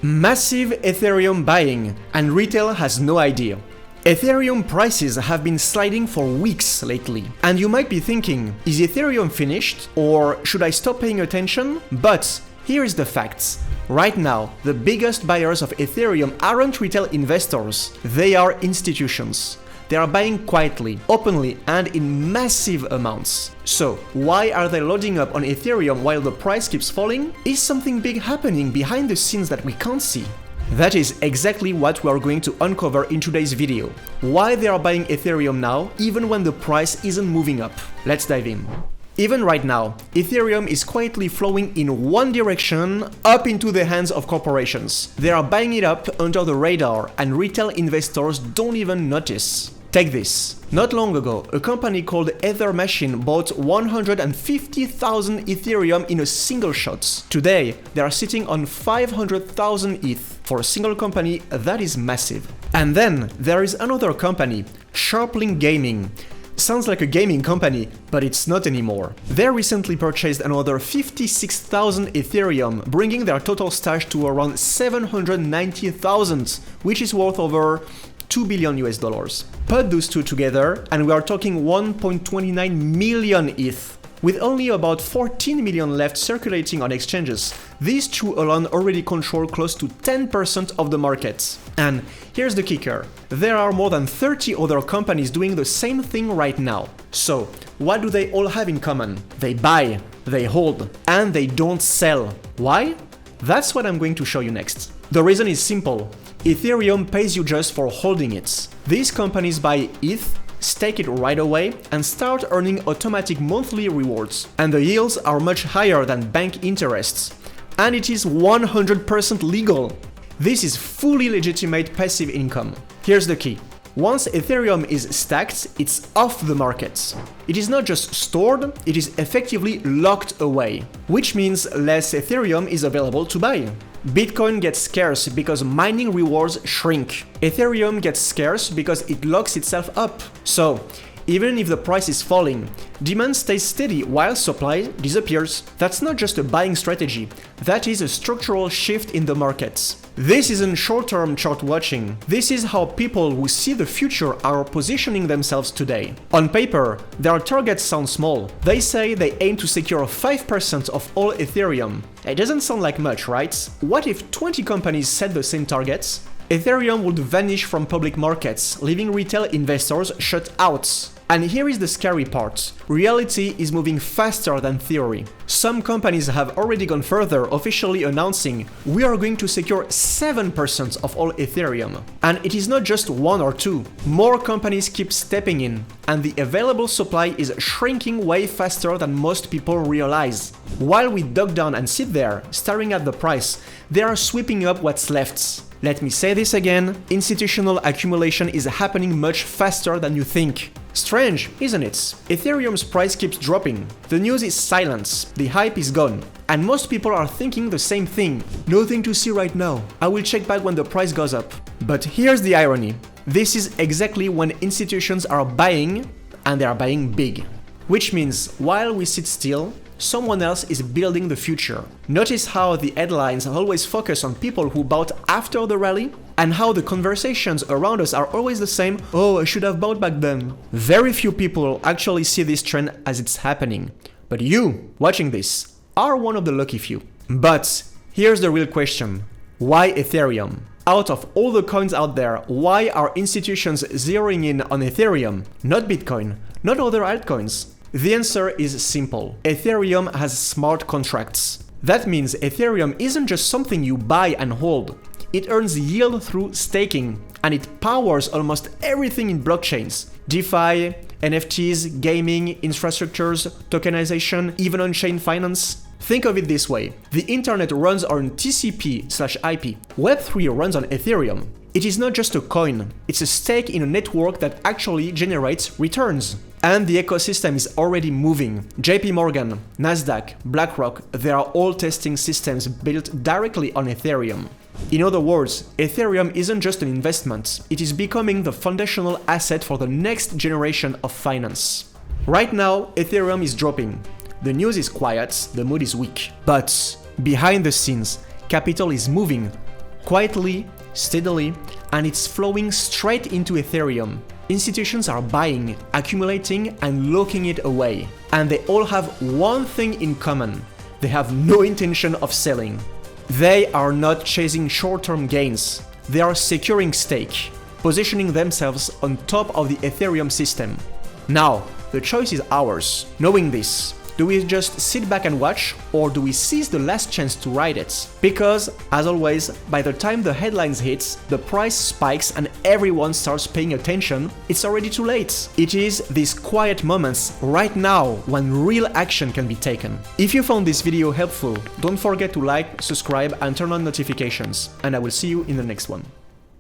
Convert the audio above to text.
Massive Ethereum buying, and retail has no idea. Ethereum prices have been sliding for weeks lately, and you might be thinking, is Ethereum finished, or should I stop paying attention? But here is the facts. Right now, the biggest buyers of Ethereum aren't retail investors, they are institutions. They are buying quietly, openly, and in massive amounts. So, why are they loading up on Ethereum while the price keeps falling? Is something big happening behind the scenes that we can't see? That is exactly what we are going to uncover in today's video. Why they are buying Ethereum now, even when the price isn't moving up. Let's dive in. Even right now, Ethereum is quietly flowing in one direction, up into the hands of corporations. They are buying it up under the radar, and retail investors don't even notice. Take this. Not long ago, a company called Ether Machine bought 150,000 Ethereum in a single shot. Today, they are sitting on 500,000 ETH. For a single company, that is massive. And then, there is another company, Sharplink Gaming. Sounds like a gaming company, but it's not anymore. They recently purchased another 56,000 Ethereum, bringing their total stash to around 790,000, which is worth over $2 billion. Put those two together, and we are talking 1.29 million ETH. With only about 14 million left circulating on exchanges, these two alone already control close to 10% of the market. And here's the kicker. There are more than 30 other companies doing the same thing right now. So, what do they all have in common? They buy, they hold, and they don't sell. Why? That's what I'm going to show you next. The reason is simple. Ethereum pays you just for holding it. These companies buy ETH, stake it right away, and start earning automatic monthly rewards. And the yields are much higher than bank interests. And it is 100% legal. This is fully legitimate passive income. Here's the key. Once Ethereum is stacked, it's off the market. It is not just stored, it is effectively locked away, which means less Ethereum is available to buy. Bitcoin gets scarce because mining rewards shrink. Ethereum gets scarce because it locks itself up. So, even if the price is falling, demand stays steady while supply disappears. That's not just a buying strategy, that is a structural shift in the markets. This isn't short-term chart watching, this is how people who see the future are positioning themselves today. On paper, their targets sound small. They say they aim to secure 5% of all Ethereum. It doesn't sound like much, right? What if 20 companies set the same targets? Ethereum would vanish from public markets, leaving retail investors shut out. And here is the scary part. Reality is moving faster than theory. Some companies have already gone further, officially announcing, we are going to secure 7% of all Ethereum. And it is not just one or two. More companies keep stepping in, and the available supply is shrinking way faster than most people realize. While we duck down and sit there, staring at the price, they are sweeping up what's left. Let me say this again, institutional accumulation is happening much faster than you think. Strange, isn't it? Ethereum's price keeps dropping. The news is silence, the hype is gone. And most people are thinking the same thing. Nothing to see right now. I will check back when the price goes up. But here's the irony. This is exactly when institutions are buying, and they are buying big. Which means, while we sit still, someone else is building the future. Notice how the headlines always focus on people who bought after the rally, and how the conversations around us are always the same, oh, I should have bought back then. Very few people actually see this trend as it's happening. But you, watching this, are one of the lucky few. But here's the real question. Why Ethereum? Out of all the coins out there, why are institutions zeroing in on Ethereum, not Bitcoin, not other altcoins? The answer is simple. Ethereum has smart contracts. That means Ethereum isn't just something you buy and hold. It earns yield through staking, and it powers almost everything in blockchains. DeFi, NFTs, gaming, infrastructures, tokenization, even on-chain finance. Think of it this way. The internet runs on TCP/IP. Web3 runs on Ethereum. It is not just a coin, it's a stake in a network that actually generates returns. And the ecosystem is already moving. JP Morgan, Nasdaq, BlackRock, they are all testing systems built directly on Ethereum. In other words, Ethereum isn't just an investment, it is becoming the foundational asset for the next generation of finance. Right now, Ethereum is dropping. The news is quiet, the mood is weak. But behind the scenes, capital is moving. quietly, steadily, and it's flowing straight into Ethereum. Institutions are buying, accumulating, and locking it away. And they all have one thing in common: they have no intention of selling. They are not chasing short-term gains, they are securing stake, positioning themselves on top of the Ethereum system. Now, the choice is ours. Knowing this, do we just sit back and watch, or do we seize the last chance to ride it? Because, as always, by the time the headlines hit, the price spikes and everyone starts paying attention, it's already too late. It is these quiet moments right now when real action can be taken. If you found this video helpful, don't forget to like, subscribe and turn on notifications, and I will see you in the next one.